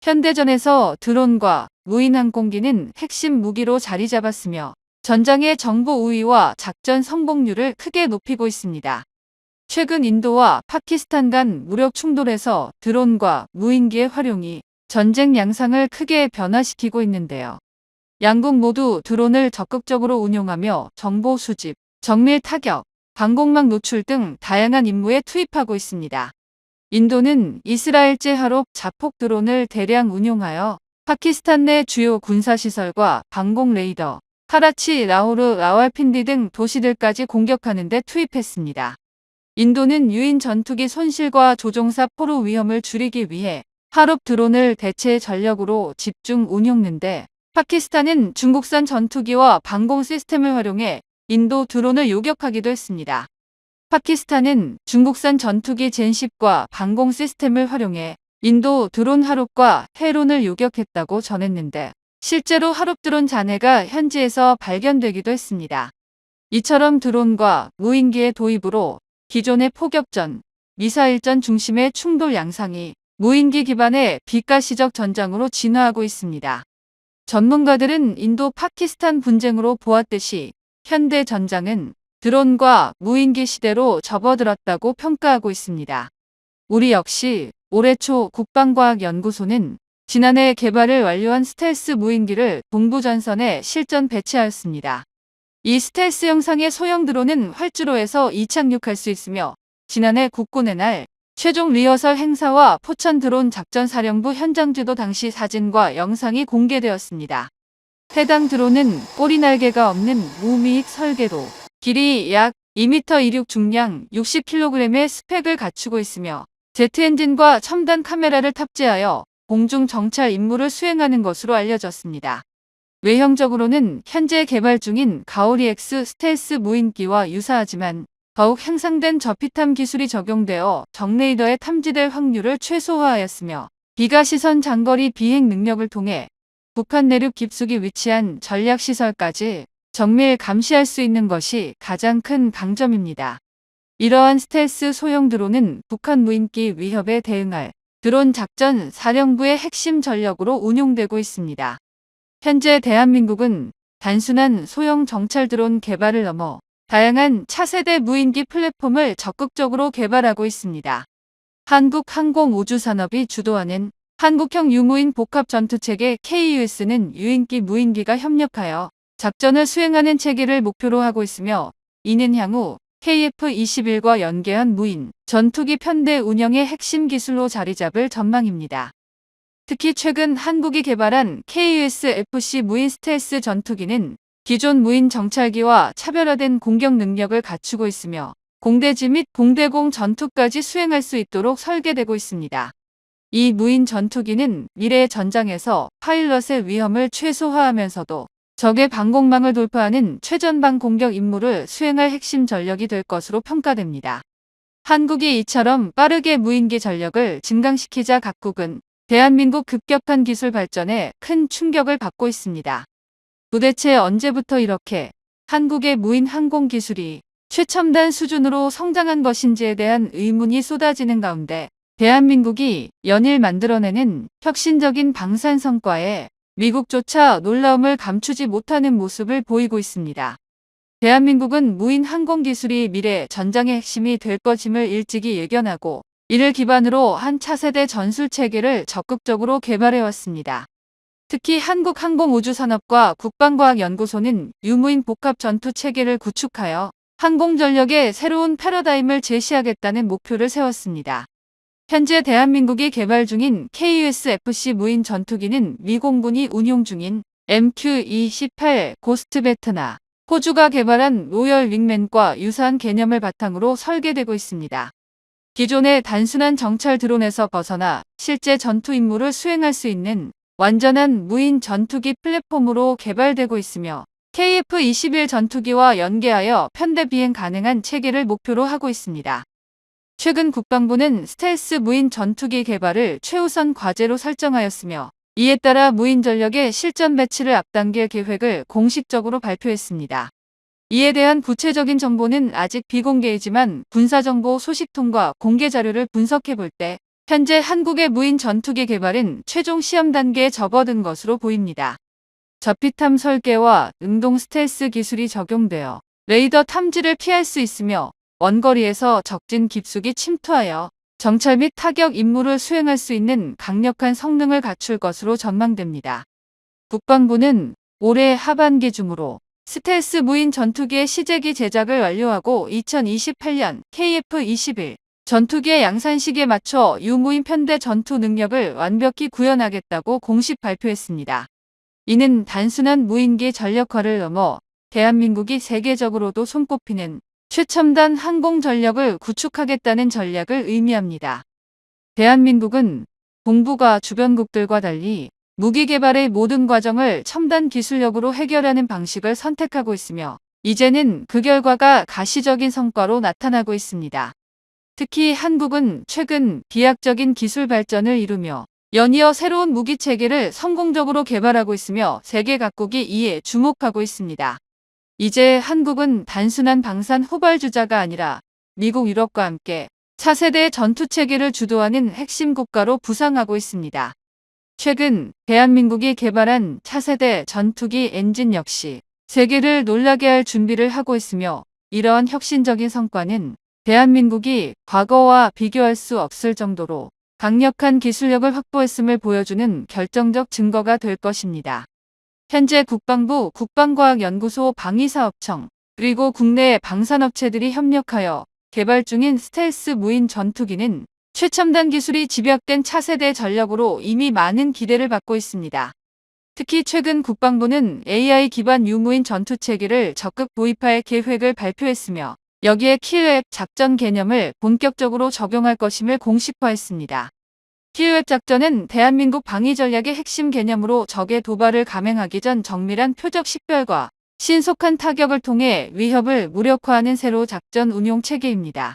현대전에서 드론과 무인 항공기는 핵심 무기로 자리 잡았으며 전장의 정보 우위와 작전 성공률을 크게 높이고 있습니다. 최근 인도와 파키스탄 간 무력 충돌에서 드론과 무인기의 활용이 전쟁 양상을 크게 변화시키고 있는데요. 양국 모두 드론을 적극적으로 운용하며 정보 수집, 정밀 타격, 방공망 노출 등 다양한 임무에 투입하고 있습니다. 인도는 이스라엘제 하롭 자폭 드론을 대량 운용하여 파키스탄 내 주요 군사시설과 방공 레이더, 카라치, 라호르, 라왈핀디 등 도시들까지 공격하는 데 투입했습니다. 인도는 유인 전투기 손실과 조종사 포로 위험을 줄이기 위해 하롭 드론을 대체 전력으로 집중 운용하는데, 파키스탄은 중국산 전투기와 방공 시스템을 활용해 인도 드론을 요격하기도 했습니다. 파키스탄은 중국산 전투기 젠10과 방공 시스템을 활용해 인도 드론 하롭과 헤론을 요격했다고 전했는데, 실제로 하롭 드론 잔해가 현지에서 발견되기도 했습니다. 이처럼 드론과 무인기의 도입으로 기존의 포격전, 미사일전 중심의 충돌 양상이 무인기 기반의 비가시적 전장으로 진화하고 있습니다. 전문가들은 인도 파키스탄 분쟁으로 보았듯이 현대 전장은 드론과 무인기 시대로 접어들었다고 평가하고 있습니다. 우리 역시 올해 초 국방과학연구소는 지난해 개발을 완료한 스텔스 무인기를 동부전선에 실전 배치하였습니다. 이 스텔스 형상의 소형 드론은 활주로에서 이착륙할 수 있으며, 지난해 국군의 날 최종 리허설 행사와 포천 드론 작전사령부 현장지도 당시 사진과 영상이 공개되었습니다. 해당 드론은 꼬리 날개가 없는 무미익 설계도, 길이 약 2m 이륙 중량 60kg의 스펙을 갖추고 있으며 제트 엔진과 첨단 카메라를 탑재하여 공중 정찰 임무를 수행하는 것으로 알려졌습니다. 외형적으로는 현재 개발 중인 가오리 X 스텔스 무인기와 유사하지만 더욱 향상된 저피탐 기술이 적용되어 적레이더에 탐지될 확률을 최소화하였으며, 비가시선 장거리 비행 능력을 통해 북한 내륙 깊숙이 위치한 전략시설까지 정밀 감시할 수 있는 것이 가장 큰 강점입니다. 이러한 스텔스 소형 드론은 북한 무인기 위협에 대응할 드론 작전 사령부의 핵심 전력으로 운용되고 있습니다. 현재 대한민국은 단순한 소형 정찰 드론 개발을 넘어 다양한 차세대 무인기 플랫폼을 적극적으로 개발하고 있습니다. 한국항공우주산업이 주도하는 한국형 유무인 복합전투체계 KUS는 유인기 무인기가 협력하여 작전을 수행하는 체계를 목표로 하고 있으며, 이는 향후 KF-21과 연계한 무인 전투기 편대 운영의 핵심 기술로 자리 잡을 전망입니다. 특히 최근 한국이 개발한 KUS-FC 무인 스텔스 전투기는 기존 무인 정찰기와 차별화된 공격 능력을 갖추고 있으며 공대지 및 공대공 전투까지 수행할 수 있도록 설계되고 있습니다. 이 무인 전투기는 미래의 전장에서 파일럿의 위험을 최소화하면서도 적의 방공망을 돌파하는 최전방 공격 임무를 수행할 핵심 전력이 될 것으로 평가됩니다. 한국이 이처럼 빠르게 무인기 전력을 증강시키자 각국은 대한민국 급격한 기술 발전에 큰 충격을 받고 있습니다. 도대체 언제부터 이렇게 한국의 무인 항공 기술이 최첨단 수준으로 성장한 것인지에 대한 의문이 쏟아지는 가운데, 대한민국이 연일 만들어내는 혁신적인 방산 성과에 미국조차 놀라움을 감추지 못하는 모습을 보이고 있습니다. 대한민국은 무인 항공 기술이 미래 전장의 핵심이 될 것임을 일찍이 예견하고 이를 기반으로 한 차세대 전술 체계를 적극적으로 개발해왔습니다. 특히 한국항공우주산업과 국방과학연구소는 유무인 복합 전투 체계를 구축하여 항공전력의 새로운 패러다임을 제시하겠다는 목표를 세웠습니다. 현재 대한민국이 개발 중인 KUS-FC 무인 전투기는 미 공군이 운용 중인 MQ-28 고스트 배트나 호주가 개발한 로열 윙맨과 유사한 개념을 바탕으로 설계되고 있습니다. 기존의 단순한 정찰 드론에서 벗어나 실제 전투 임무를 수행할 수 있는 완전한 무인 전투기 플랫폼으로 개발되고 있으며, KF-21 전투기와 연계하여 편대 비행 가능한 체계를 목표로 하고 있습니다. 최근 국방부는 스텔스 무인 전투기 개발을 최우선 과제로 설정하였으며, 이에 따라 무인 전력의 실전 배치를 앞당길 계획을 공식적으로 발표했습니다. 이에 대한 구체적인 정보는 아직 비공개이지만 군사정보 소식통과 공개 자료를 분석해 볼 때 현재 한국의 무인 전투기 개발은 최종 시험 단계에 접어든 것으로 보입니다. 저피탐 설계와 응동 스텔스 기술이 적용되어 레이더 탐지를 피할 수 있으며 원거리에서 적진 깊숙이 침투하여 정찰 및 타격 임무를 수행할 수 있는 강력한 성능을 갖출 것으로 전망됩니다. 국방부는 올해 하반기 중으로 스텔스 무인 전투기의 시제기 제작을 완료하고 2028년 KF-21 전투기의 양산 시기에 맞춰 유무인 편대 전투 능력을 완벽히 구현하겠다고 공식 발표했습니다. 이는 단순한 무인기 전력화를 넘어 대한민국이 세계적으로도 손꼽히는 최첨단 항공 전력을 구축하겠다는 전략을 의미합니다. 대한민국은 동북아 주변국들과 달리 무기 개발의 모든 과정을 첨단 기술력으로 해결하는 방식을 선택하고 있으며 이제는 그 결과가 가시적인 성과로 나타나고 있습니다. 특히 한국은 최근 비약적인 기술 발전을 이루며 연이어 새로운 무기 체계를 성공적으로 개발하고 있으며 세계 각국이 이에 주목하고 있습니다. 이제 한국은 단순한 방산 후발주자가 아니라 미국, 유럽과 함께 차세대 전투 체계를 주도하는 핵심 국가로 부상하고 있습니다. 최근 대한민국이 개발한 차세대 전투기 엔진 역시 세계를 놀라게 할 준비를 하고 있으며 이러한 혁신적인 성과는 대한민국이 과거와 비교할 수 없을 정도로 강력한 기술력을 확보했음을 보여주는 결정적 증거가 될 것입니다. 현재 국방부 국방과학연구소 방위사업청 그리고 국내 방산업체들이 협력하여 개발 중인 스텔스 무인 전투기는 최첨단 기술이 집약된 차세대 전력으로 이미 많은 기대를 받고 있습니다. 특히 최근 국방부는 AI 기반 유무인 전투체계를 적극 도입할 계획을 발표했으며 여기에 킬웹 작전 개념을 본격적으로 적용할 것임을 공식화했습니다. 킬웹 작전은 대한민국 방위 전략의 핵심 개념으로 적의 도발을 감행하기 전 정밀한 표적 식별과 신속한 타격을 통해 위협을 무력화하는 새로 작전 운용 체계입니다.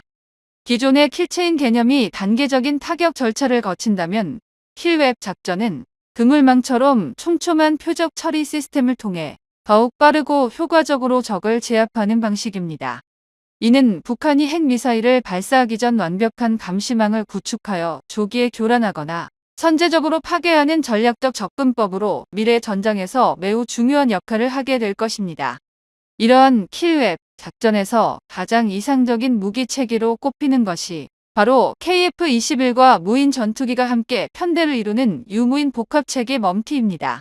기존의 킬체인 개념이 단계적인 타격 절차를 거친다면 킬웹 작전은 그물망처럼 촘촘한 표적 처리 시스템을 통해 더욱 빠르고 효과적으로 적을 제압하는 방식입니다. 이는 북한이 핵미사일을 발사하기 전 완벽한 감시망을 구축하여 조기에 교란하거나 선제적으로 파괴하는 전략적 접근법으로 미래 전장에서 매우 중요한 역할을 하게 될 것입니다. 이러한 킬웹 작전에서 가장 이상적인 무기 체계로 꼽히는 것이 바로 KF-21과 무인 전투기가 함께 편대를 이루는 유무인 복합체계 멈티입니다.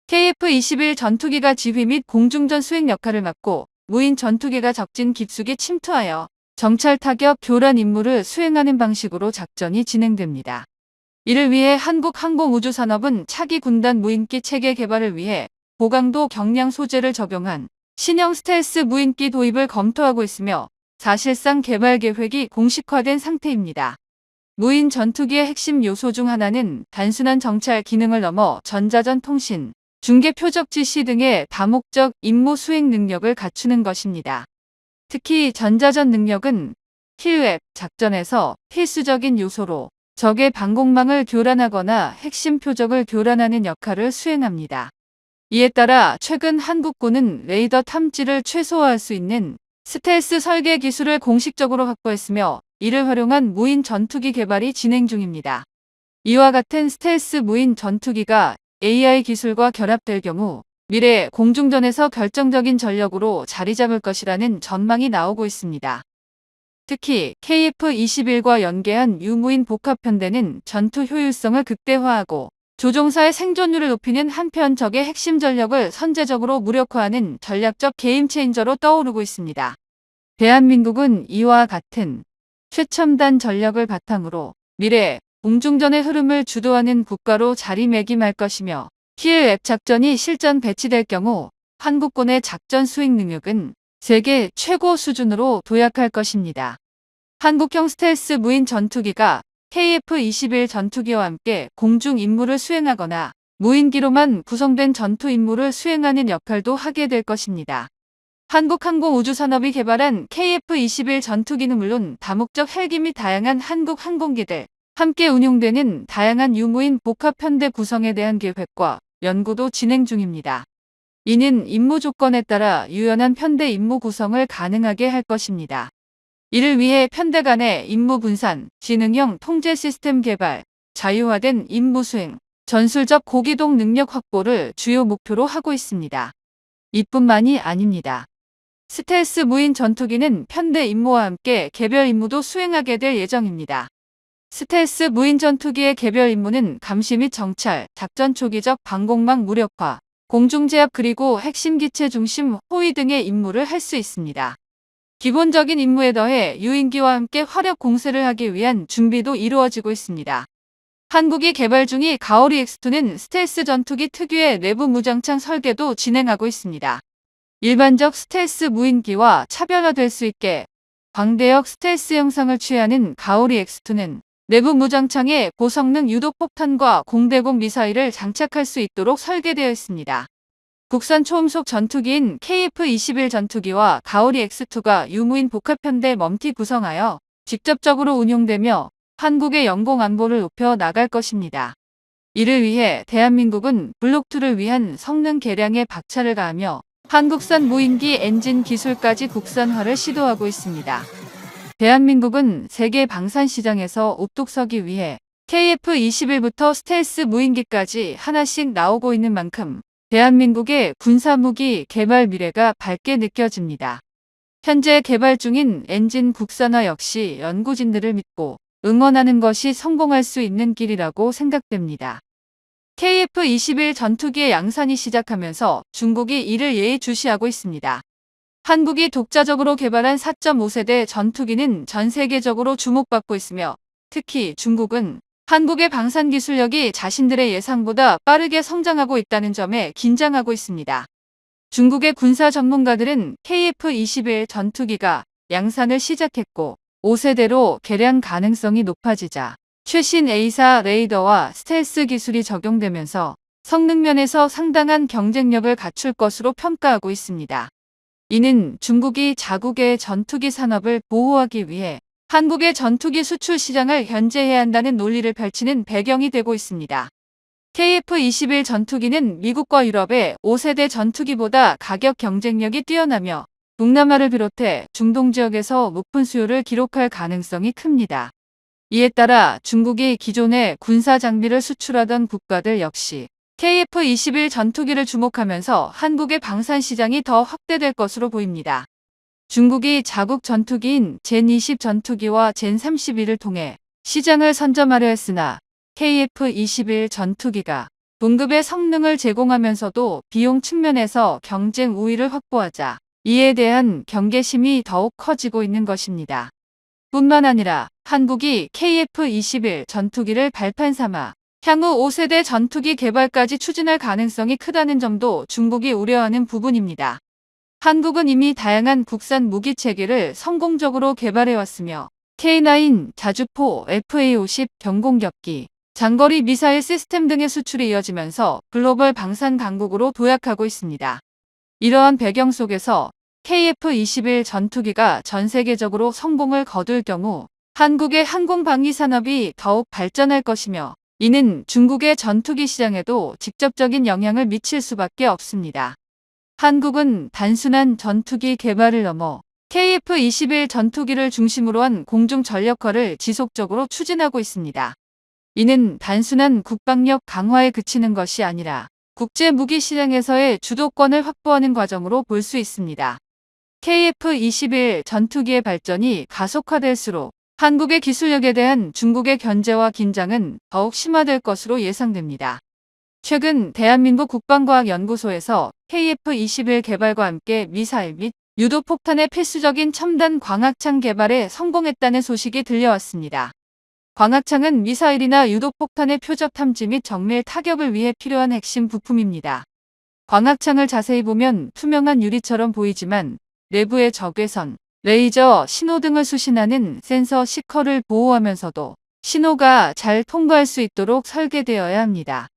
KF-21 전투기가 지휘 및 공중전 수행 역할을 맡고 무인 전투기가 적진 깊숙이 침투하여 정찰 타격 교란 임무를 수행하는 방식으로 작전이 진행됩니다. 이를 위해 한국항공우주산업은 차기 군단 무인기 체계 개발을 위해 고강도 경량 소재를 적용한 신형 스텔스 무인기 도입을 검토하고 있으며 사실상 개발 계획이 공식화된 상태입니다. 무인 전투기의 핵심 요소 중 하나는 단순한 정찰 기능을 넘어 전자전 통신, 중계 표적 지시 등의 다목적 임무 수행 능력을 갖추는 것입니다. 특히 전자전 능력은 킬웹 작전에서 필수적인 요소로 적의 방공망을 교란하거나 핵심 표적을 교란하는 역할을 수행합니다. 이에 따라 최근 한국군은 레이더 탐지를 최소화할 수 있는 스텔스 설계 기술을 공식적으로 확보했으며 이를 활용한 무인 전투기 개발이 진행 중입니다. 이와 같은 스텔스 무인 전투기가 AI 기술과 결합될 경우 미래 공중전에서 결정적인 전력으로 자리 잡을 것이라는 전망이 나오고 있습니다. 특히 KF-21과 연계한 유무인 복합편대는 전투 효율성을 극대화하고 조종사의 생존율을 높이는 한편 적의 핵심 전력을 선제적으로 무력화하는 전략적 게임 체인저로 떠오르고 있습니다. 대한민국은 이와 같은 최첨단 전력을 바탕으로 미래 공중전의 흐름을 주도하는 국가로 자리매김할 것이며 킬웹 작전이 실전 배치될 경우 한국군의 작전 수행 능력은 세계 최고 수준으로 도약할 것입니다. 한국형 스텔스 무인 전투기가 KF-21 전투기와 함께 공중 임무를 수행하거나 무인기로만 구성된 전투 임무를 수행하는 역할도 하게 될 것입니다. 한국항공우주산업이 개발한 KF-21 전투기는 물론 다목적 헬기 및 다양한 한국 항공기들, 함께 운용되는 다양한 유무인 복합편대 구성에 대한 계획과 연구도 진행 중입니다. 이는 임무 조건에 따라 유연한 편대 임무 구성을 가능하게 할 것입니다. 이를 위해 편대 간의 임무 분산, 지능형 통제 시스템 개발, 자유화된 임무 수행, 전술적 고기동 능력 확보를 주요 목표로 하고 있습니다. 이뿐만이 아닙니다. 스텔스 무인 전투기는 편대 임무와 함께 개별 임무도 수행하게 될 예정입니다. 스텔스 무인 전투기의 개별 임무는 감시 및 정찰, 작전 초기적 방공망 무력화, 공중제압 그리고 핵심 기체 중심 호위 등의 임무를 할 수 있습니다. 기본적인 임무에 더해 유인기와 함께 화력 공세를 하기 위한 준비도 이루어지고 있습니다. 한국이 개발 중인 가오리 X2는 스텔스 전투기 특유의 내부 무장창 설계도 진행하고 있습니다. 일반적 스텔스 무인기와 차별화될 수 있게 광대역 스텔스 형상을 취하는 가오리 X2는 내부 무장창에 고성능 유도폭탄과 공대공 미사일을 장착할 수 있도록 설계되어 있습니다. 국산 초음속 전투기인 KF-21 전투기와 가오리 X2가 유무인 복합편대 멈티 구성하여 직접적으로 운용되며 한국의 영공 안보를 높여 나갈 것입니다. 이를 위해 대한민국은 블록2를 위한 성능 개량에 박차를 가하며 한국산 무인기 엔진 기술까지 국산화를 시도하고 있습니다. 대한민국은 세계 방산 시장에서 옵독서기 위해 KF-21부터 스텔스 무인기까지 하나씩 나오고 있는 만큼 대한민국의 군사무기 개발 미래가 밝게 느껴집니다. 현재 개발 중인 엔진 국산화 역시 연구진들을 믿고 응원하는 것이 성공할 수 있는 길이라고 생각됩니다. KF-21 전투기의 양산이 시작하면서 중국이 이를 예의주시하고 있습니다. 한국이 독자적으로 개발한 4.5세대 전투기는 전 세계적으로 주목받고 있으며 특히 중국은 한국의 방산 기술력이 자신들의 예상보다 빠르게 성장하고 있다는 점에 긴장하고 있습니다. 중국의 군사 전문가들은 KF-21 전투기가 양산을 시작했고 5세대로 개량 가능성이 높아지자 최신 A4 레이더와 스텔스 기술이 적용되면서 성능 면에서 상당한 경쟁력을 갖출 것으로 평가하고 있습니다. 이는 중국이 자국의 전투기 산업을 보호하기 위해 한국의 전투기 수출 시장을 견제해야 한다는 논리를 펼치는 배경이 되고 있습니다. KF-21 전투기는 미국과 유럽의 5세대 전투기보다 가격 경쟁력이 뛰어나며 동남아를 비롯해 중동 지역에서 높은 수요를 기록할 가능성이 큽니다. 이에 따라 중국이 기존의 군사 장비를 수출하던 국가들 역시 KF-21 전투기를 주목하면서 한국의 방산 시장이 더 확대될 것으로 보입니다. 중국이 자국 전투기인 젠20 전투기와 젠31을 통해 시장을 선점하려 했으나 KF-21 전투기가 동급의 성능을 제공하면서도 비용 측면에서 경쟁 우위를 확보하자 이에 대한 경계심이 더욱 커지고 있는 것입니다. 뿐만 아니라 한국이 KF-21 전투기를 발판 삼아 향후 5세대 전투기 개발까지 추진할 가능성이 크다는 점도 중국이 우려하는 부분입니다. 한국은 이미 다양한 국산 무기 체계를 성공적으로 개발해왔으며 K9, 자주포, FA-50 경공격기, 장거리 미사일 시스템 등의 수출이 이어지면서 글로벌 방산 강국으로 도약하고 있습니다. 이러한 배경 속에서 KF-21 전투기가 전 세계적으로 성공을 거둘 경우 한국의 항공방위 산업이 더욱 발전할 것이며 이는 중국의 전투기 시장에도 직접적인 영향을 미칠 수밖에 없습니다. 한국은 단순한 전투기 개발을 넘어 KF-21 전투기를 중심으로 한 공중 전력화를 지속적으로 추진하고 있습니다. 이는 단순한 국방력 강화에 그치는 것이 아니라 국제 무기 시장에서의 주도권을 확보하는 과정으로 볼 수 있습니다. KF-21 전투기의 발전이 가속화될수록 한국의 기술력에 대한 중국의 견제와 긴장은 더욱 심화될 것으로 예상됩니다. 최근 대한민국 국방과학연구소에서 KF-21 개발과 함께 미사일 및 유도폭탄의 필수적인 첨단 광학창 개발에 성공했다는 소식이 들려왔습니다. 광학창은 미사일이나 유도폭탄의 표적 탐지 및 정밀 타격을 위해 필요한 핵심 부품입니다. 광학창을 자세히 보면 투명한 유리처럼 보이지만 내부의 적외선, 레이저, 신호등을 수신하는 센서 시커를 보호하면서도 신호가 잘 통과할 수 있도록 설계되어야 합니다.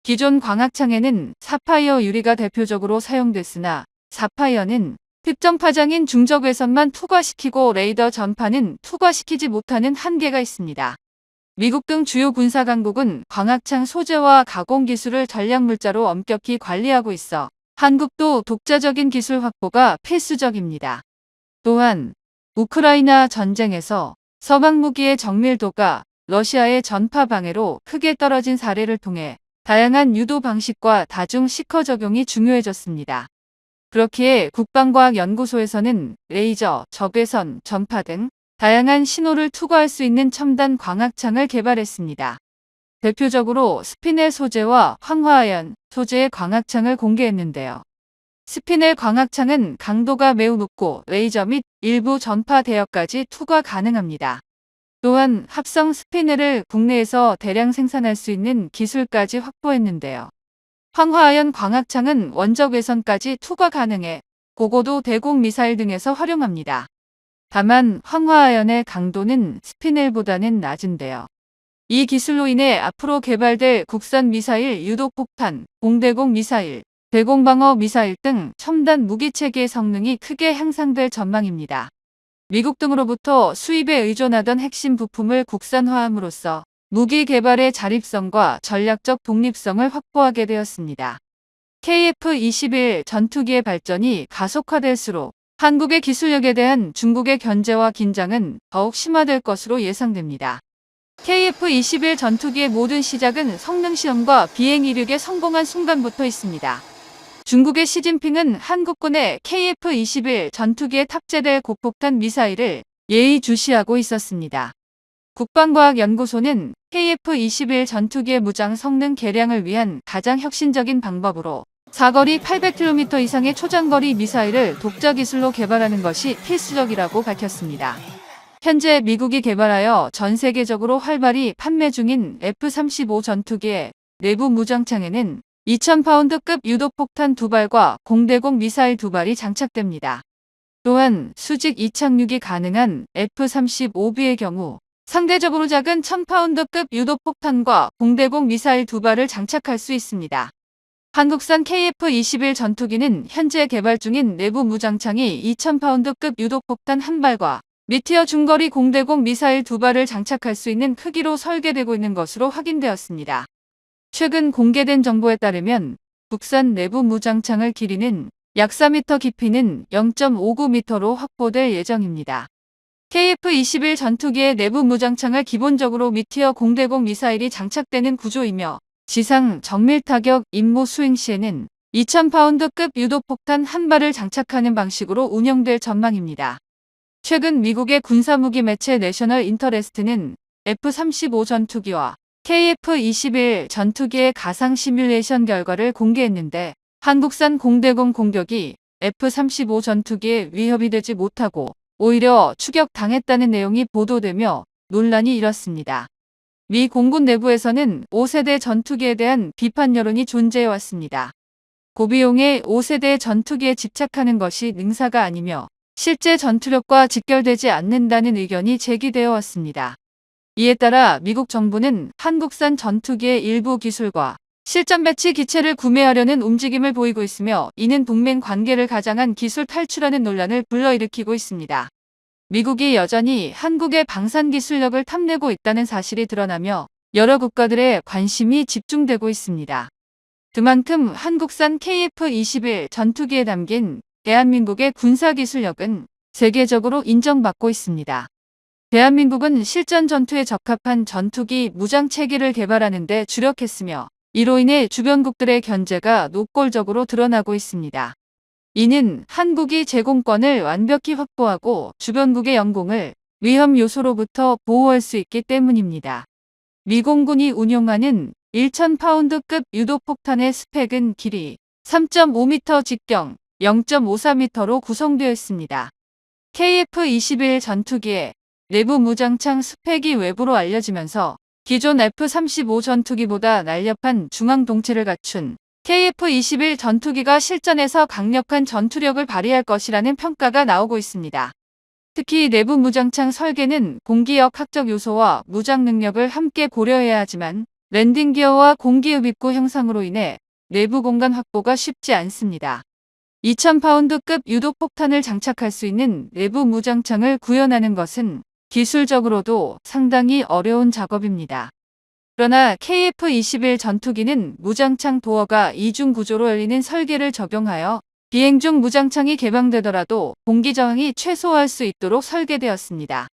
기존 광학창에는 사파이어 유리가 대표적으로 사용됐으나 사파이어는 특정 파장인 중적외선만 투과시키고 레이더 전파는 투과시키지 못하는 한계가 있습니다. 미국 등 주요 군사 강국은 광학창 소재와 가공 기술을 전략 물자로 엄격히 관리하고 있어 한국도 독자적인 기술 확보가 필수적입니다. 또한 우크라이나 전쟁에서 서방 무기의 정밀도가 러시아의 전파 방해로 크게 떨어진 사례를 통해 다양한 유도 방식과 다중 시커 적용이 중요해졌습니다. 그렇기에 국방과학연구소에서는 레이저, 적외선, 전파 등 다양한 신호를 투과할 수 있는 첨단 광학창을 개발했습니다. 대표적으로 스피넬 소재와 황화아연 소재의 광학창을 공개했는데요. 스피넬 광학창은 강도가 매우 높고 레이저 및 일부 전파 대역까지 투과 가능합니다. 또한 합성 스피넬을 국내에서 대량 생산할 수 있는 기술까지 확보했는데요. 황화아연 광학창은 원적 외선까지 투과 가능해 고고도 대공 미사일 등에서 활용합니다. 다만 황화아연의 강도는 스피넬보다는 낮은데요. 이 기술로 인해 앞으로 개발될 국산 미사일 유도폭탄, 공대공 미사일, 대공방어 미사일 등 첨단 무기체계의 성능이 크게 향상될 전망입니다. 미국 등으로부터 수입에 의존하던 핵심 부품을 국산화함으로써 무기 개발의 자립성과 전략적 독립성을 확보하게 되었습니다. KF-21 전투기의 발전이 가속화될수록 한국의 기술력에 대한 중국의 견제와 긴장은 더욱 심화될 것으로 예상됩니다. KF-21 전투기의 모든 시작은 성능 시험과 비행 이륙에 성공한 순간부터 있습니다. 중국의 시진핑은 한국군의 KF-21 전투기에 탑재될 고폭탄 미사일을 예의주시하고 있었습니다. 국방과학연구소는 KF-21 전투기의 무장 성능 개량을 위한 가장 혁신적인 방법으로 사거리 800km 이상의 초장거리 미사일을 독자 기술로 개발하는 것이 필수적이라고 밝혔습니다. 현재 미국이 개발하여 전 세계적으로 활발히 판매 중인 F-35 전투기의 내부 무장창에는 2000파운드급 유도폭탄 2발과 공대공 미사일 2발이 장착됩니다. 또한 수직 이착륙이 가능한 F-35B의 경우 상대적으로 작은 1000파운드급 유도폭탄과 공대공 미사일 2발을 장착할 수 있습니다. 한국산 KF-21 전투기는 현재 개발 중인 내부 무장창이 2000파운드급 유도폭탄 1발과 미티어 중거리 공대공 미사일 2발을 장착할 수 있는 크기로 설계되고 있는 것으로 확인되었습니다. 최근 공개된 정보에 따르면 국산 내부 무장창을 길이는 약 4m, 깊이는 0.59m로 확보될 예정입니다. KF-21 전투기의 내부 무장창을 기본적으로 미티어 공대공 미사일이 장착되는 구조이며 지상 정밀 타격 임무 수행 시에는 2000파운드급 유도폭탄 1발을 장착하는 방식으로 운영될 전망입니다. 최근 미국의 군사무기 매체 내셔널 인터레스트는 F-35 전투기와 KF-21 전투기의 가상 시뮬레이션 결과를 공개했는데 한국산 공대공 공격이 F-35 전투기에 위협이 되지 못하고 오히려 추격당했다는 내용이 보도되며 논란이 일었습니다. 미 공군 내부에서는 5세대 전투기에 대한 비판 여론이 존재해왔습니다. 고비용의 5세대 전투기에 집착하는 것이 능사가 아니며 실제 전투력과 직결되지 않는다는 의견이 제기되어 왔습니다. 이에 따라 미국 정부는 한국산 전투기의 일부 기술과 실전 배치 기체를 구매하려는 움직임을 보이고 있으며 이는 동맹 관계를 가장한 기술 탈출하는 논란을 불러일으키고 있습니다. 미국이 여전히 한국의 방산 기술력을 탐내고 있다는 사실이 드러나며 여러 국가들의 관심이 집중되고 있습니다. 그만큼 한국산 KF-21 전투기에 담긴 대한민국의 군사기술력은 세계적으로 인정받고 있습니다. 대한민국은 실전 전투에 적합한 전투기 무장체계를 개발하는 데 주력했으며 이로 인해 주변국들의 견제가 노골적으로 드러나고 있습니다. 이는 한국이 제공권을 완벽히 확보하고 주변국의 영공을 위험 요소로부터 보호할 수 있기 때문입니다. 미 공군이 운용하는 1000파운드급 유도폭탄의 스펙은 길이 3.5m, 직경 0.54m로 구성되어 있습니다. KF-21 전투기의 내부 무장창 스펙이 외부로 알려지면서 기존 F-35 전투기보다 날렵한 중앙 동체를 갖춘 KF-21 전투기가 실전에서 강력한 전투력을 발휘할 것이라는 평가가 나오고 있습니다. 특히 내부 무장창 설계는 공기역 학적 요소와 무장 능력을 함께 고려해야 하지만 랜딩 기어와 공기흡입구 형상으로 인해 내부 공간 확보가 쉽지 않습니다. 2000파운드급 유도폭탄을 장착할 수 있는 내부 무장창을 구현하는 것은 기술적으로도 상당히 어려운 작업입니다. 그러나 KF-21 전투기는 무장창 도어가 이중 구조로 열리는 설계를 적용하여 비행 중 무장창이 개방되더라도 공기 저항이 최소화할 수 있도록 설계되었습니다.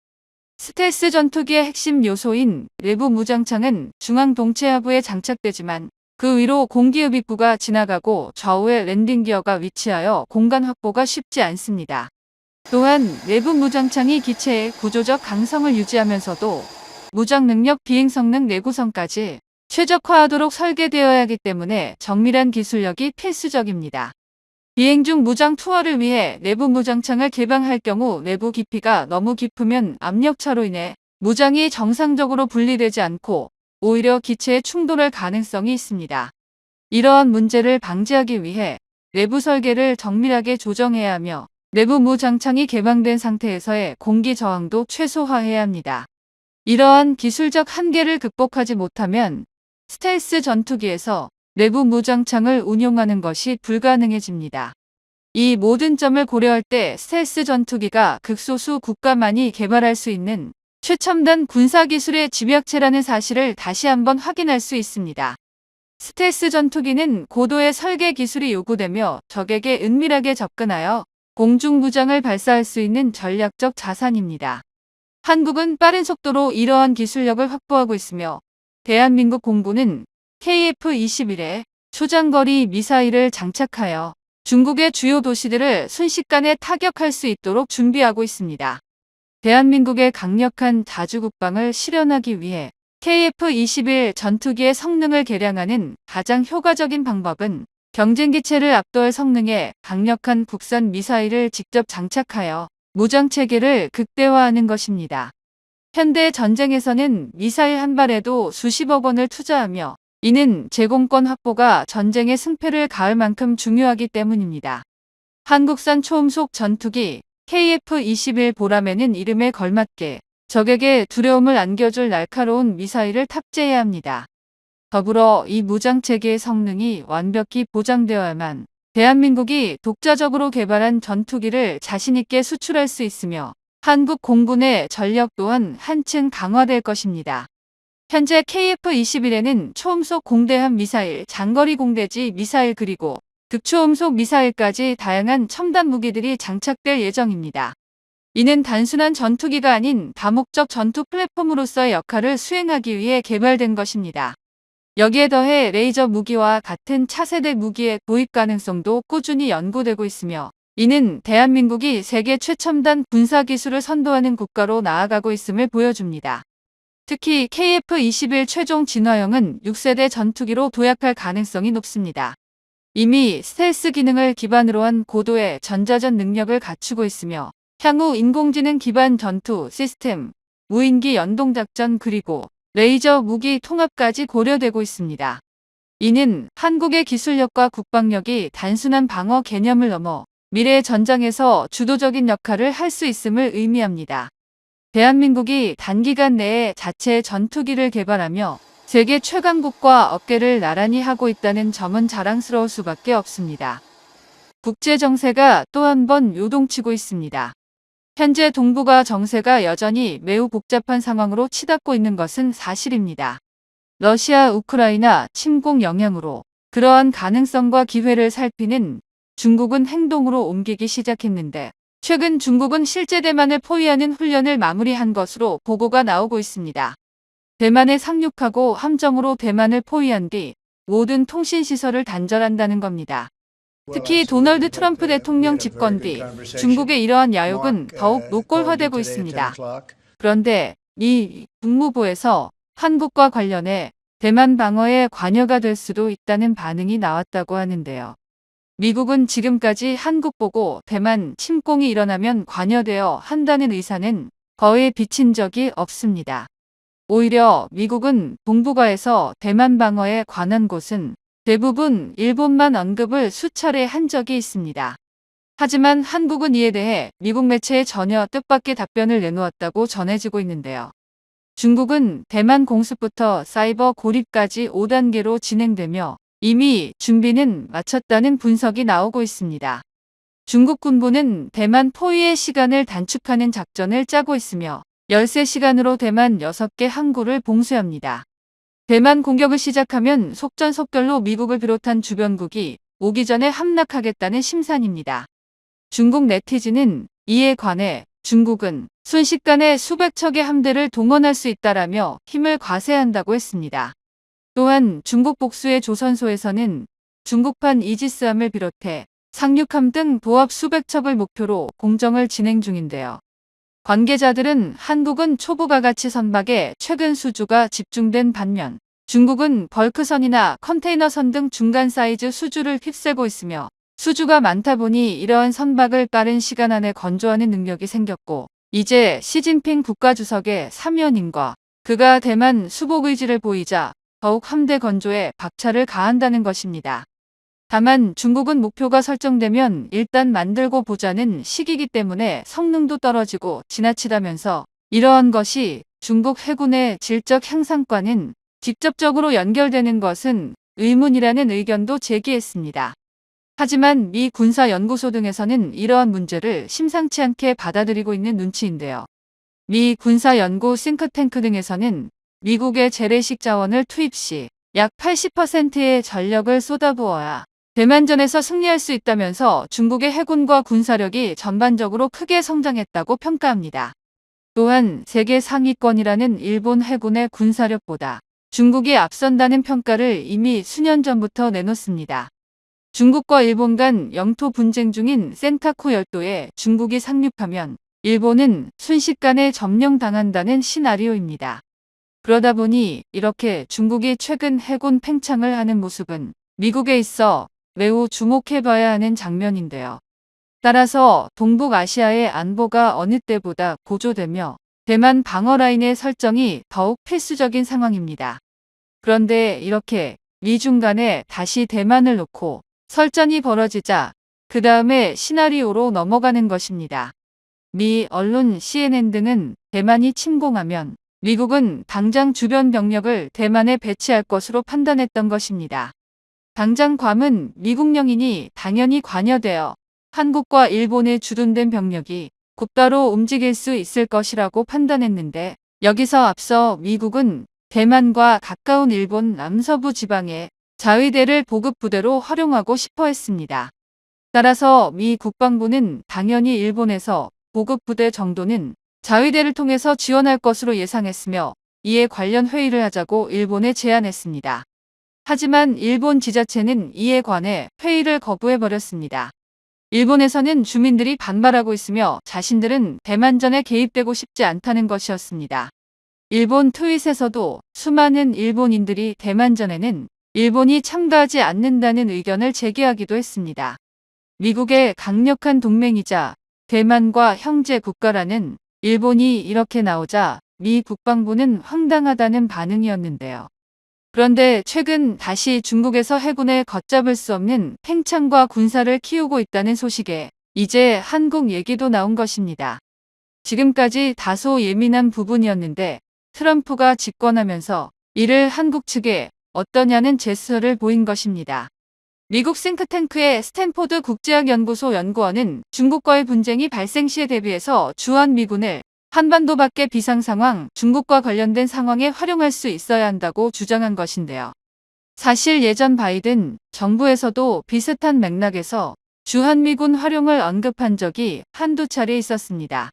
스텔스 전투기의 핵심 요소인 내부 무장창은 중앙 동체 하부에 장착되지만 그 위로 공기흡입구가 지나가고 좌우에 랜딩 기어가 위치하여 공간 확보가 쉽지 않습니다. 또한 내부 무장창이 기체의 구조적 강성을 유지하면서도 무장 능력, 비행 성능, 내구성까지 최적화하도록 설계되어야 하기 때문에 정밀한 기술력이 필수적입니다. 비행 중 무장 투하를 위해 내부 무장창을 개방할 경우 내부 깊이가 너무 깊으면 압력차로 인해 무장이 정상적으로 분리되지 않고 오히려 기체에 충돌할 가능성이 있습니다. 이러한 문제를 방지하기 위해 내부 설계를 정밀하게 조정해야 하며 내부 무장창이 개방된 상태에서의 공기 저항도 최소화해야 합니다. 이러한 기술적 한계를 극복하지 못하면 스텔스 전투기에서 내부 무장창을 운용하는 것이 불가능해집니다. 이 모든 점을 고려할 때 스텔스 전투기가 극소수 국가만이 개발할 수 있는 최첨단 군사기술의 집약체라는 사실을 다시 한번 확인할 수 있습니다. 스텔스 전투기는 고도의 설계 기술이 요구되며 적에게 은밀하게 접근하여 공중무장을 발사할 수 있는 전략적 자산입니다. 한국은 빠른 속도로 이러한 기술력을 확보하고 있으며 대한민국 공군은 KF-21에 초장거리 미사일을 장착하여 중국의 주요 도시들을 순식간에 타격할 수 있도록 준비하고 있습니다. 대한민국의 강력한 자주국방을 실현하기 위해 KF-21 전투기의 성능을 개량하는 가장 효과적인 방법은 경쟁기체를 압도할 성능의 강력한 국산 미사일을 직접 장착하여 무장체계를 극대화하는 것입니다. 현대 전쟁에서는 미사일 한 발에도 수십억 원을 투자하며 이는 제공권 확보가 전쟁의 승패를 가할 만큼 중요하기 때문입니다. 한국산 초음속 전투기 KF-21 보람에는 이름에 걸맞게 적에게 두려움을 안겨줄 날카로운 미사일을 탑재해야 합니다. 더불어 이 무장체계의 성능이 완벽히 보장되어야만 대한민국이 독자적으로 개발한 전투기를 자신있게 수출할 수 있으며 한국 공군의 전력 또한 한층 강화될 것입니다. 현재 KF-21에는 초음속 공대함 미사일, 장거리 공대지 미사일 그리고 극초음속 미사일까지 다양한 첨단 무기들이 장착될 예정입니다. 이는 단순한 전투기가 아닌 다목적 전투 플랫폼으로서의 역할을 수행하기 위해 개발된 것입니다. 여기에 더해 레이저 무기와 같은 차세대 무기의 도입 가능성도 꾸준히 연구되고 있으며 이는 대한민국이 세계 최첨단 군사기술을 선도하는 국가로 나아가고 있음을 보여줍니다. 특히 KF-21 최종 진화형은 6세대 전투기로 도약할 가능성이 높습니다. 이미 스텔스 기능을 기반으로 한 고도의 전자전 능력을 갖추고 있으며 향후 인공지능 기반 전투 시스템, 무인기 연동작전 그리고 레이저 무기 통합까지 고려되고 있습니다. 이는 한국의 기술력과 국방력이 단순한 방어 개념을 넘어 미래 전장에서 주도적인 역할을 할 수 있음을 의미합니다. 대한민국이 단기간 내에 자체 전투기를 개발하며 세계 최강국과 어깨를 나란히 하고 있다는 점은 자랑스러울 수밖에 없습니다. 국제 정세가 또 한 번 요동치고 있습니다. 현재 동북아 정세가 여전히 매우 복잡한 상황으로 치닫고 있는 것은 사실입니다. 러시아, 우크라이나 침공 영향으로 그러한 가능성과 기회를 살피는 중국은 행동으로 옮기기 시작했는데 최근 중국은 실제 대만을 포위하는 훈련을 마무리한 것으로 보고가 나오고 있습니다. 대만에 상륙하고 함정으로 대만을 포위한 뒤 모든 통신시설을 단절한다는 겁니다. 특히 도널드 트럼프 대통령 집권 뒤 중국의 이러한 야욕은 더욱 노골화되고 있습니다. 그런데 미 국무부에서 한국과 관련해 대만 방어에 관여가 될 수도 있다는 반응이 나왔다고 하는데요. 미국은 지금까지 한국 보고 대만 침공이 일어나면 관여되어 한다는 의사는 거의 비친 적이 없습니다. 오히려 미국은 동북아에서 대만 방어에 관한 곳은 대부분 일본만 언급을 수차례 한 적이 있습니다. 하지만 한국은 이에 대해 미국 매체에 전혀 뜻밖의 답변을 내놓았다고 전해지고 있는데요. 중국은 대만 공습부터 사이버 고립까지 5단계로 진행되며 이미 준비는 마쳤다는 분석이 나오고 있습니다. 중국 군부는 대만 포위의 시간을 단축하는 작전을 짜고 있으며 13시간으로 대만 6개 항구를 봉쇄합니다. 대만 공격을 시작하면 속전속결로 미국을 비롯한 주변국이 오기 전에 함락하겠다는 심산입니다. 중국 네티즌은 이에 관해 중국은 순식간에 수백 척의 함대를 동원할 수 있다라며 힘을 과세한다고 했습니다. 또한 중국 복수의 조선소에서는 중국판 이지스함을 비롯해 상륙함 등 도합 수백 척을 목표로 공정을 진행 중인데요. 관계자들은 한국은 초보가 가치 선박에 최근 수주가 집중된 반면 중국은 벌크선이나 컨테이너선 등 중간 사이즈 수주를 휩쓸고 있으며 수주가 많다 보니 이러한 선박을 빠른 시간 안에 건조하는 능력이 생겼고 이제 시진핑 국가주석의 사면임과 그가 대만 수복 의지를 보이자 더욱 함대 건조에 박차를 가한다는 것입니다. 다만 중국은 목표가 설정되면 일단 만들고 보자는 시기이기 때문에 성능도 떨어지고 지나치다면서 이러한 것이 중국 해군의 질적 향상과는 직접적으로 연결되는 것은 의문이라는 의견도 제기했습니다. 하지만 미 군사연구소 등에서는 이러한 문제를 심상치 않게 받아들이고 있는 눈치인데요. 미 군사연구 싱크탱크 등에서는 미국의 재래식 자원을 투입 시 약 80%의 전력을 쏟아부어야 대만전에서 승리할 수 있다면서 중국의 해군과 군사력이 전반적으로 크게 성장했다고 평가합니다. 또한 세계 상위권이라는 일본 해군의 군사력보다 중국이 앞선다는 평가를 이미 수년 전부터 내놓습니다. 중국과 일본 간 영토 분쟁 중인 센카쿠 열도에 중국이 상륙하면 일본은 순식간에 점령당한다는 시나리오입니다. 그러다 보니 이렇게 중국이 최근 해군 팽창을 하는 모습은 미국에 있어 매우 주목해봐야 하는 장면인데요. 따라서 동북아시아의 안보가 어느 때보다 고조되며 대만 방어라인의 설정이 더욱 필수적인 상황입니다. 그런데 이렇게 미중 간에 다시 대만을 놓고 설전이 벌어지자 그 다음에 시나리오로 넘어가는 것입니다. 미 언론 CNN 등은 대만이 침공하면 미국은 당장 주변 병력을 대만에 배치할 것으로 판단했던 것입니다. 당장 괌은 미국령이니 당연히 관여되어 한국과 일본에 주둔된 병력이 곧바로 움직일 수 있을 것이라고 판단했는데 여기서 앞서 미국은 대만과 가까운 일본 남서부 지방에 자위대를 보급부대로 활용하고 싶어 했습니다. 따라서 미 국방부는 당연히 일본에서 보급부대 정도는 자위대를 통해서 지원할 것으로 예상했으며 이에 관련 회의를 하자고 일본에 제안했습니다. 하지만 일본 지자체는 이에 관해 회의를 거부해버렸습니다. 일본에서는 주민들이 반발하고 있으며 자신들은 대만전에 개입되고 싶지 않다는 것이었습니다. 일본 트윗에서도 수많은 일본인들이 대만전에는 일본이 참가하지 않는다는 의견을 제기하기도 했습니다. 미국의 강력한 동맹이자 대만과 형제 국가라는 일본이 이렇게 나오자 미 국방부는 황당하다는 반응이었는데요. 그런데 최근 다시 중국에서 해군을 걷잡을 수 없는 팽창과 군사를 키우고 있다는 소식에 이제 한국 얘기도 나온 것입니다. 지금까지 다소 예민한 부분이었는데 트럼프가 집권하면서 이를 한국 측에 어떠냐는 제스처를 보인 것입니다. 미국 싱크탱크의 스탠포드 국제학연구소 연구원은 중국과의 분쟁이 발생 시에 대비해서 주한미군을 한반도 밖의 비상상황, 중국과 관련된 상황에 활용할 수 있어야 한다고 주장한 것인데요. 사실 예전 바이든 정부에서도 비슷한 맥락에서 주한미군 활용을 언급한 적이 한두 차례 있었습니다.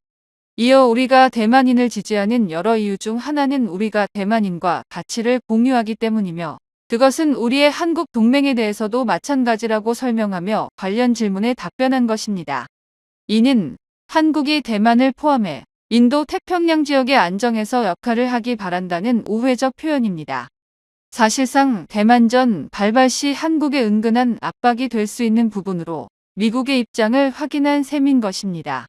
이어 우리가 대만인을 지지하는 여러 이유 중 하나는 우리가 대만인과 가치를 공유하기 때문이며 그것은 우리의 한국 동맹에 대해서도 마찬가지라고 설명하며 관련 질문에 답변한 것입니다. 이는 한국이 대만을 포함해 인도 태평양 지역의 안정에서 역할을 하기 바란다는 우회적 표현입니다. 사실상 대만전 발발 시 한국에 은근한 압박이 될 수 있는 부분으로 미국의 입장을 확인한 셈인 것입니다.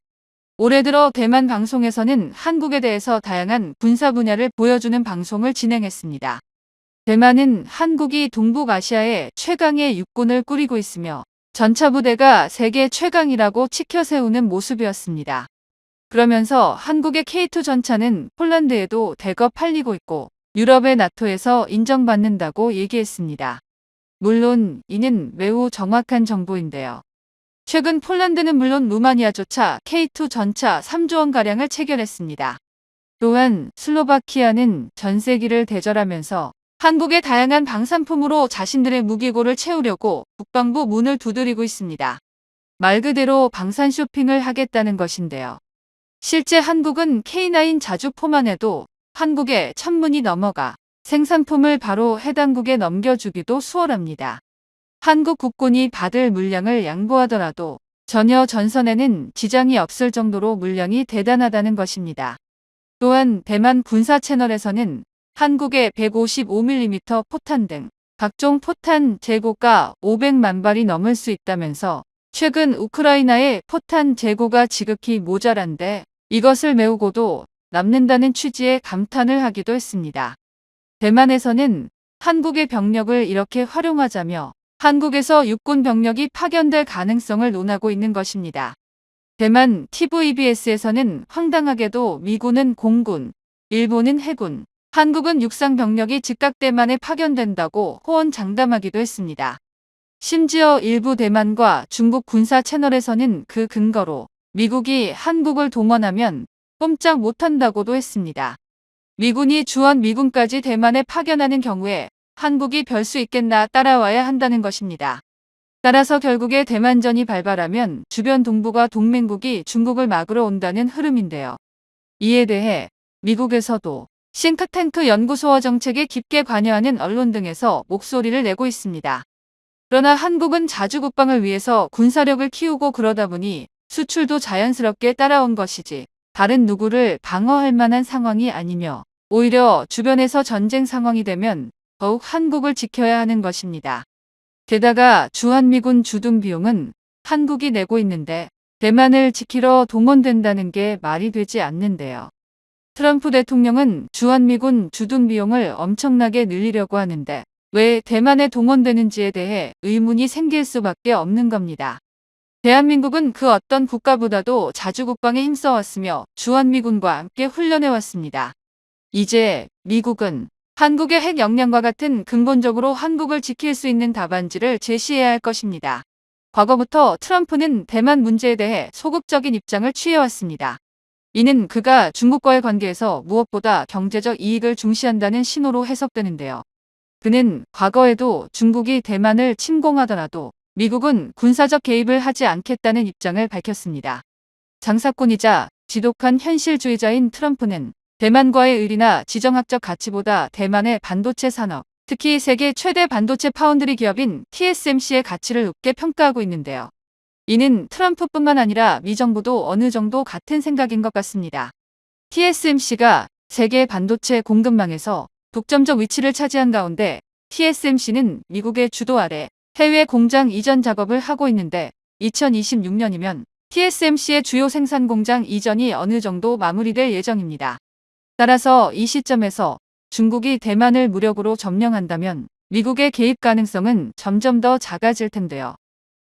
올해 들어 대만 방송에서는 한국에 대해서 다양한 군사 분야를 보여주는 방송을 진행했습니다. 대만은 한국이 동북아시아의 최강의 육군을 꾸리고 있으며 전차부대가 세계 최강이라고 치켜세우는 모습이었습니다. 그러면서 한국의 K2 전차는 폴란드에도 대거 팔리고 있고 유럽의 나토에서 인정받는다고 얘기했습니다. 물론 이는 매우 정확한 정보인데요. 최근 폴란드는 물론 루마니아조차 K2 전차 3조 원가량을 체결했습니다. 또한 슬로바키아는 전세기를 대절하면서 한국의 다양한 방산품으로 자신들의 무기고를 채우려고 국방부 문을 두드리고 있습니다. 말 그대로 방산 쇼핑을 하겠다는 것인데요. 실제 한국은 K9 자주포만 해도 한국에 천문이 넘어가 생산품을 바로 해당국에 넘겨주기도 수월합니다. 한국 국군이 받을 물량을 양보하더라도 전혀 전선에는 지장이 없을 정도로 물량이 대단하다는 것입니다. 또한 대만 군사 채널에서는 한국의 155mm 포탄 등 각종 포탄 재고가 500만 발이 넘을 수 있다면서 최근 우크라이나의 포탄 재고가 지극히 모자란데 이것을 메우고도 남는다는 취지의 감탄을 하기도 했습니다. 대만에서는 한국의 병력을 이렇게 활용하자며 한국에서 육군 병력이 파견될 가능성을 논하고 있는 것입니다. 대만 TVBS에서는 황당하게도 미군은 공군, 일본은 해군, 한국은 육상 병력이 즉각 대만에 파견된다고 호언장담하기도 했습니다. 심지어 일부 대만과 중국 군사 채널에서는 그 근거로 미국이 한국을 동원하면 꼼짝 못한다고도 했습니다. 미군이 주한미군까지 대만에 파견하는 경우에 한국이 별 수 있겠나 따라와야 한다는 것입니다. 따라서 결국에 대만전이 발발하면 주변 동북아 동맹국이 중국을 막으러 온다는 흐름인데요. 이에 대해 미국에서도 싱크탱크 연구소와 정책에 깊게 관여하는 언론 등에서 목소리를 내고 있습니다. 그러나 한국은 자주 국방을 위해서 군사력을 키우고 그러다 보니 수출도 자연스럽게 따라온 것이지 다른 누구를 방어할 만한 상황이 아니며 오히려 주변에서 전쟁 상황이 되면 더욱 한국을 지켜야 하는 것입니다. 게다가 주한미군 주둔 비용은 한국이 내고 있는데 대만을 지키러 동원된다는 게 말이 되지 않는데요. 트럼프 대통령은 주한미군 주둔 비용을 엄청나게 늘리려고 하는데 왜 대만에 동원되는지에 대해 의문이 생길 수밖에 없는 겁니다. 대한민국은 그 어떤 국가보다도 자주 국방에 힘써왔으며 주한미군과 함께 훈련해왔습니다. 이제 미국은 한국의 핵 역량과 같은 근본적으로 한국을 지킬 수 있는 답안지를 제시해야 할 것입니다. 과거부터 트럼프는 대만 문제에 대해 소극적인 입장을 취해왔습니다. 이는 그가 중국과의 관계에서 무엇보다 경제적 이익을 중시한다는 신호로 해석되는데요. 그는 과거에도 중국이 대만을 침공하더라도 미국은 군사적 개입을 하지 않겠다는 입장을 밝혔습니다. 장사꾼이자 지독한 현실주의자인 트럼프는 대만과의 의리나 지정학적 가치보다 대만의 반도체 산업, 특히 세계 최대 반도체 파운드리 기업인 TSMC의 가치를 높게 평가하고 있는데요. 이는 트럼프뿐만 아니라 미 정부도 어느 정도 같은 생각인 것 같습니다. TSMC가 세계 반도체 공급망에서 독점적 위치를 차지한 가운데 TSMC는 미국의 주도 아래 해외 공장 이전 작업을 하고 있는데 2026년이면 TSMC의 주요 생산 공장 이전이 어느 정도 마무리될 예정입니다. 따라서 이 시점에서 중국이 대만을 무력으로 점령한다면 미국의 개입 가능성은 점점 더 작아질 텐데요.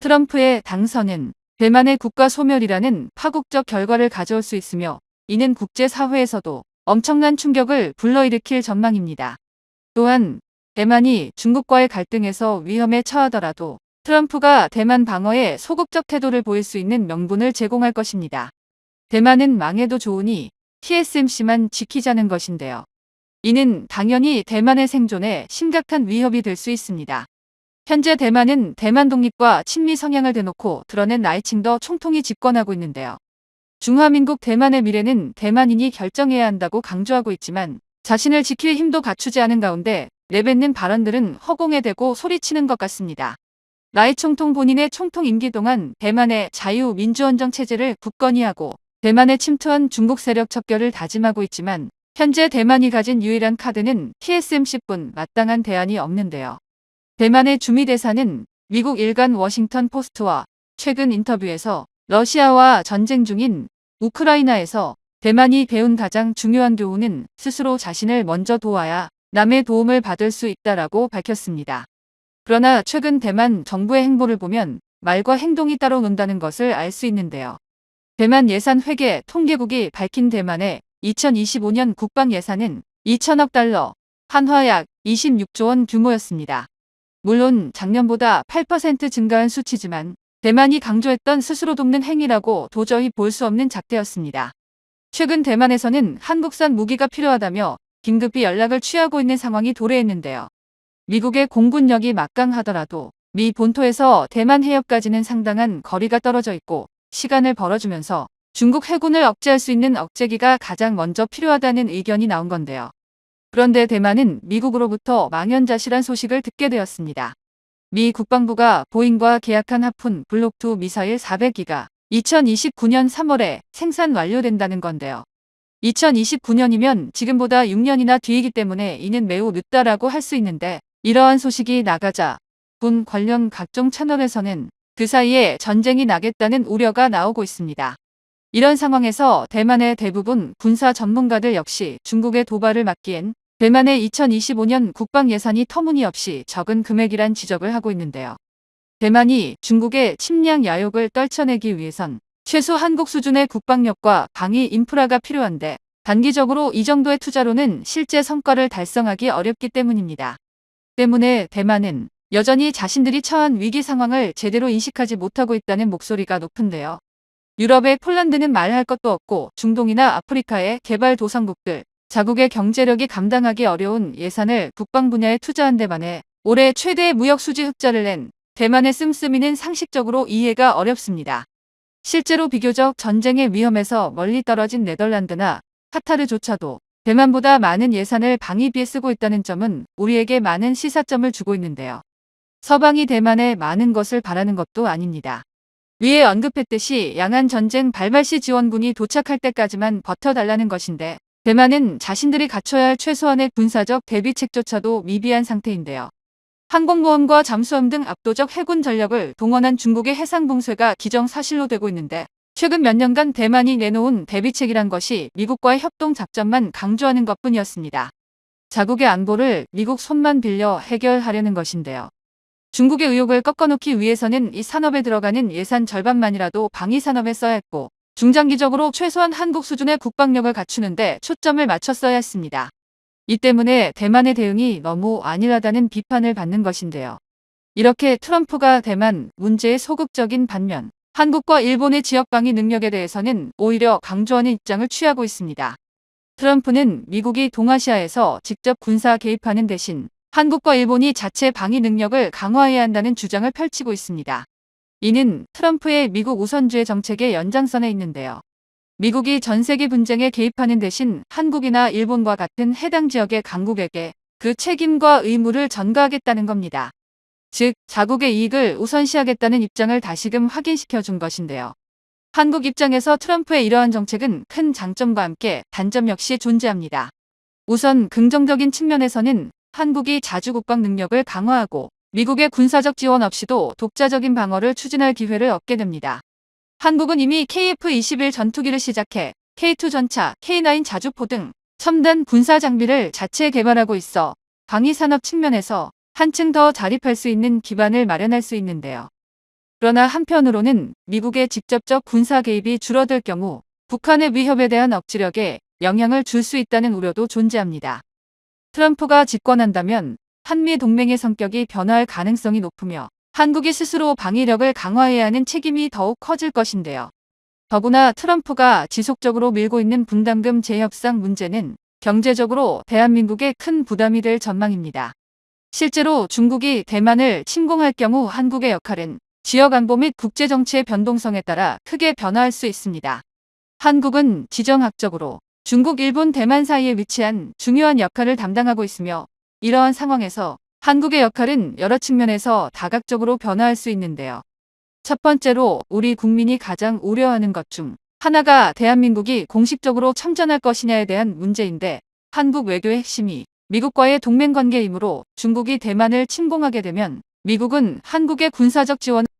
트럼프의 당선은 대만의 국가 소멸이라는 파국적 결과를 가져올 수 있으며 이는 국제사회에서도 엄청난 충격을 불러일으킬 전망입니다. 또한 대만이 중국과의 갈등에서 위험에 처하더라도 트럼프가 대만 방어에 소극적 태도를 보일 수 있는 명분을 제공할 것입니다. 대만은 망해도 좋으니 TSMC만 지키자는 것인데요. 이는 당연히 대만의 생존에 심각한 위협이 될 수 있습니다. 현재 대만은 대만 독립과 친미 성향을 대놓고 드러낸 나이칭더 총통이 집권하고 있는데요. 중화민국 대만의 미래는 대만인이 결정해야 한다고 강조하고 있지만 자신을 지킬 힘도 갖추지 않은 가운데 내뱉는 발언들은 허공에 대고 소리치는 것 같습니다. 나이 총통 본인의 총통 임기 동안 대만의 자유민주헌정 체제를 굳건히 하고 대만에 침투한 중국 세력 척결을 다짐하고 있지만 현재 대만이 가진 유일한 카드는 TSMC뿐 마땅한 대안이 없는데요. 대만의 주미대사는 미국 일간 워싱턴 포스트와 최근 인터뷰에서 러시아와 전쟁 중인 우크라이나에서 대만이 배운 가장 중요한 교훈은 스스로 자신을 먼저 도와야 남의 도움을 받을 수 있다라고 밝혔습니다. 그러나 최근 대만 정부의 행보를 보면 말과 행동이 따로 논다는 것을 알 수 있는데요. 대만 예산회계 통계국이 밝힌 대만의 2025년 국방 예산은 2천억 달러, 한화 약 26조 원 규모였습니다. 물론 작년보다 8% 증가한 수치지만 대만이 강조했던 스스로 돕는 행위라고 도저히 볼 수 없는 작태였습니다. 최근 대만에서는 한국산 무기가 필요하다며 긴급히 연락을 취하고 있는 상황이 도래했는데요. 미국의 공군력이 막강하더라도 미 본토에서 대만 해협까지는 상당한 거리가 떨어져 있고 시간을 벌어주면서 중국 해군을 억제할 수 있는 억제기가 가장 먼저 필요하다는 의견이 나온 건데요. 그런데 대만은 미국으로부터 망연자실한 소식을 듣게 되었습니다. 미 국방부가 보잉과 계약한 하푼 블록2 미사일 400기가 2029년 3월에 생산 완료된다는 건데요. 2029년이면 지금보다 6년이나 뒤이기 때문에 이는 매우 늦다라고 할 수 있는데 이러한 소식이 나가자 군 관련 각종 채널에서는 그 사이에 전쟁이 나겠다는 우려가 나오고 있습니다. 이런 상황에서 대만의 대부분 군사 전문가들 역시 중국의 도발을 막기엔 대만의 2025년 국방 예산이 터무니없이 적은 금액이란 지적을 하고 있는데요. 대만이 중국의 침략 야욕을 떨쳐내기 위해선 최소 한국 수준의 국방력과 방위 인프라가 필요한데 단기적으로 이 정도의 투자로는 실제 성과를 달성하기 어렵기 때문입니다. 때문에 대만은 여전히 자신들이 처한 위기 상황을 제대로 인식하지 못하고 있다는 목소리가 높은데요. 유럽의 폴란드는 말할 것도 없고 중동이나 아프리카의 개발도상국들, 자국의 경제력이 감당하기 어려운 예산을 국방 분야에 투자한 데 반해 올해 최대의 무역 수지 흑자를 낸 대만의 씀씀이는 상식적으로 이해가 어렵습니다. 실제로 비교적 전쟁의 위험에서 멀리 떨어진 네덜란드나 카타르조차도 대만보다 많은 예산을 방위비에 쓰고 있다는 점은 우리에게 많은 시사점을 주고 있는데요. 서방이 대만에 많은 것을 바라는 것도 아닙니다. 위에 언급했듯이 양안 전쟁 발발 시 지원군이 도착할 때까지만 버텨달라는 것인데 대만은 자신들이 갖춰야 할 최소한의 군사적 대비책조차도 미비한 상태인데요. 항공모함과 잠수함 등 압도적 해군 전력을 동원한 중국의 해상봉쇄가 기정사실로 되고 있는데 최근 몇 년간 대만이 내놓은 대비책이란 것이 미국과의 협동작전만 강조하는 것뿐이었습니다. 자국의 안보를 미국 손만 빌려 해결하려는 것인데요. 중국의 의욕을 꺾어놓기 위해서는 이 산업에 들어가는 예산 절반만이라도 방위산업에 써야 했고 중장기적으로 최소한 한국 수준의 국방력을 갖추는데 초점을 맞췄어야 했습니다. 이 때문에 대만의 대응이 너무 안일하다는 비판을 받는 것인데요. 이렇게 트럼프가 대만 문제에 소극적인 반면 한국과 일본의 지역방위 능력에 대해서는 오히려 강조하는 입장을 취하고 있습니다. 트럼프는 미국이 동아시아에서 직접 군사 개입하는 대신 한국과 일본이 자체 방위 능력을 강화해야 한다는 주장을 펼치고 있습니다. 이는 트럼프의 미국 우선주의 정책의 연장선에 있는데요. 미국이 전 세계 분쟁에 개입하는 대신 한국이나 일본과 같은 해당 지역의 강국에게 그 책임과 의무를 전가하겠다는 겁니다. 즉, 자국의 이익을 우선시하겠다는 입장을 다시금 확인시켜 준 것인데요. 한국 입장에서 트럼프의 이러한 정책은 큰 장점과 함께 단점 역시 존재합니다. 우선 긍정적인 측면에서는 한국이 자주 국방 능력을 강화하고 미국의 군사적 지원 없이도 독자적인 방어를 추진할 기회를 얻게 됩니다. 한국은 이미 KF-21 전투기를 시작해 K2 전차, K9 자주포 등 첨단 군사 장비를 자체 개발하고 있어 방위산업 측면에서 한층 더 자립할 수 있는 기반을 마련할 수 있는데요. 그러나 한편으로는 미국의 직접적 군사 개입이 줄어들 경우 북한의 위협에 대한 억지력에 영향을 줄 수 있다는 우려도 존재합니다. 트럼프가 집권한다면 한미 동맹의 성격이 변화할 가능성이 높으며 한국이 스스로 방위력을 강화해야 하는 책임이 더욱 커질 것인데요. 더구나 트럼프가 지속적으로 밀고 있는 분담금 재협상 문제는 경제적으로 대한민국에 큰 부담이 될 전망입니다. 실제로 중국이 대만을 침공할 경우 한국의 역할은 지역 안보 및 국제정치의 변동성에 따라 크게 변화할 수 있습니다. 한국은 지정학적으로 중국, 일본, 대만 사이에 위치한 중요한 역할을 담당하고 있으며 이러한 상황에서 한국의 역할은 여러 측면에서 다각적으로 변화할 수 있는데요. 첫 번째로 우리 국민이 가장 우려하는 것 중 하나가 대한민국이 공식적으로 참전할 것이냐에 대한 문제인데 한국 외교의 핵심이 미국과의 동맹관계이므로 중국이 대만을 침공하게 되면 미국은 한국의 군사적 지원을